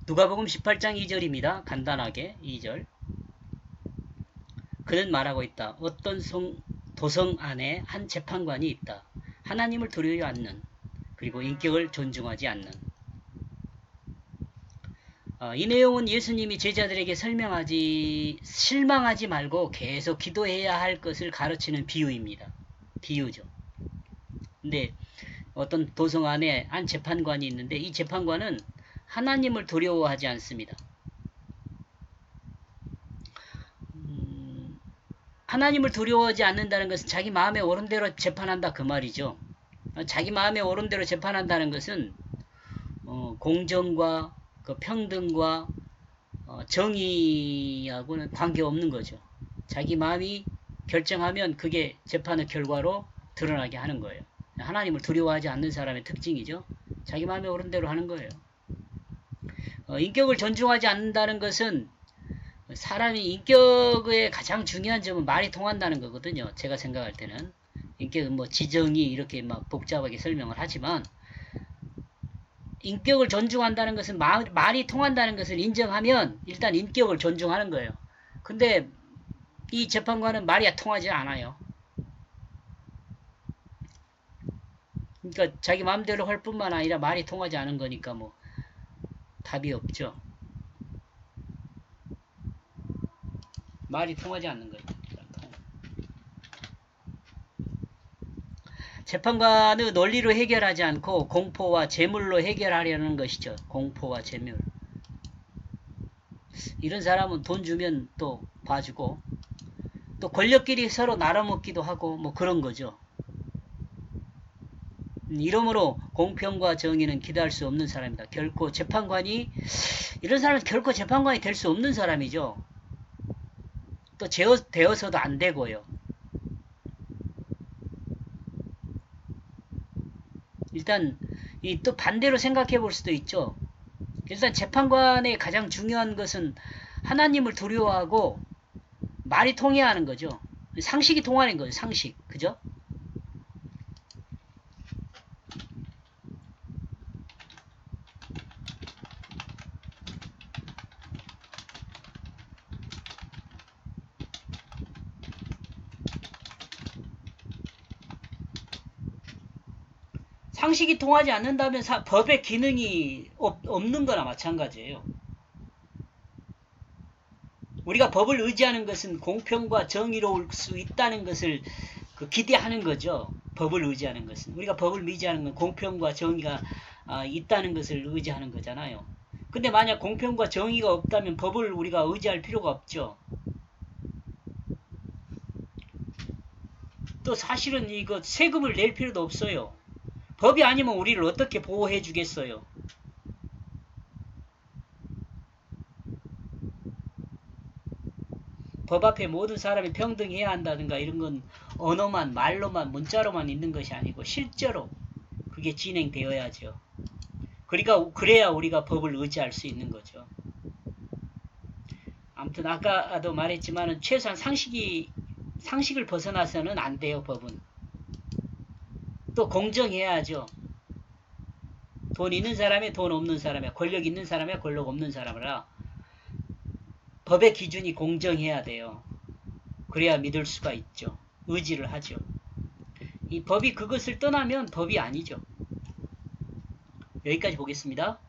누가복음 18장 2절입니다. 간단하게 2절. 그는 말하고 있다. 어떤 도성 안에 한 재판관이 있다. 하나님을 두려워하지 않는, 그리고 인격을 존중하지 않는. 이 내용은 예수님이 제자들에게 실망하지 말고 계속 기도해야 할 것을 가르치는 비유입니다. 비유죠. 근데 어떤 도성 안에 한 재판관이 있는데 이 재판관은 하나님을 두려워하지 않습니다. 하나님을 두려워하지 않는다는 것은 자기 마음에 오른 대로 재판한다 그 말이죠. 자기 마음에 오른 대로 재판한다는 것은 공정과 그 평등과 정의하고는 관계없는 거죠. 자기 마음이 결정하면 그게 재판의 결과로 드러나게 하는 거예요. 하나님을 두려워하지 않는 사람의 특징이죠. 자기 마음에 오른 대로 하는 거예요. 인격을 존중하지 않는다는 것은 사람이 인격의 가장 중요한 점은 말이 통한다는 거거든요. 제가 생각할 때는. 인격은 뭐 지정이 이렇게 막 복잡하게 설명을 하지만 인격을 존중한다는 것은 말이 통한다는 것을 인정하면 일단 인격을 존중하는 거예요. 근데 이 재판관은 말이 통하지 않아요. 그러니까 자기 마음대로 할 뿐만 아니라 말이 통하지 않은 거니까 뭐 답이 없죠. 말이 통하지 않는 거예요. 재판관은 논리로 해결하지 않고 공포와 재물로 해결하려는 것이죠. 공포와 재물. 이런 사람은 돈 주면 또 봐주고 또 권력끼리 서로 나눠먹기도 하고 뭐 그런 거죠. 이러므로 공평과 정의는 기대할 수 없는 사람이다. 결코 재판관이 이런 사람은 결코 재판관이 될 수 없는 사람이죠. 또 되어서도 안 되고요. 일단 또 반대로 생각해 볼 수도 있죠. 일단 재판관의 가장 중요한 것은 하나님을 두려워하고 말이 통해야 하는 거죠. 상식이 통하는 거죠. 상식. 그죠? 상식이 통하지 않는다면 법의 기능이 없는 거나 마찬가지예요. 우리가 법을 의지하는 것은 공평과 정의로울 수 있다는 것을 기대하는 거죠. 법을 의지하는 것은. 우리가 법을 의지하는 건 공평과 정의가 있다는 것을 의지하는 거잖아요. 근데 만약 공평과 정의가 없다면 법을 우리가 의지할 필요가 없죠. 또 사실은 이거 세금을 낼 필요도 없어요. 법이 아니면 우리를 어떻게 보호해 주겠어요. 법 앞에 모든 사람이 평등해야 한다든가 이런 건 언어만 말로만 문자로만 있는 것이 아니고 실제로 그게 진행되어야죠. 그러니까 그래야 우리가 법을 의지할 수 있는 거죠. 아무튼 아까도 말했지만 최소한 상식을 벗어나서는 안 돼요. 법은. 또 공정해야죠. 돈 있는 사람이 돈 없는 사람이야. 권력 있는 사람이야. 권력 없는 사람이라 법의 기준이 공정해야 돼요. 그래야 믿을 수가 있죠. 의지를 하죠. 이 법이 그것을 떠나면 법이 아니죠. 여기까지 보겠습니다.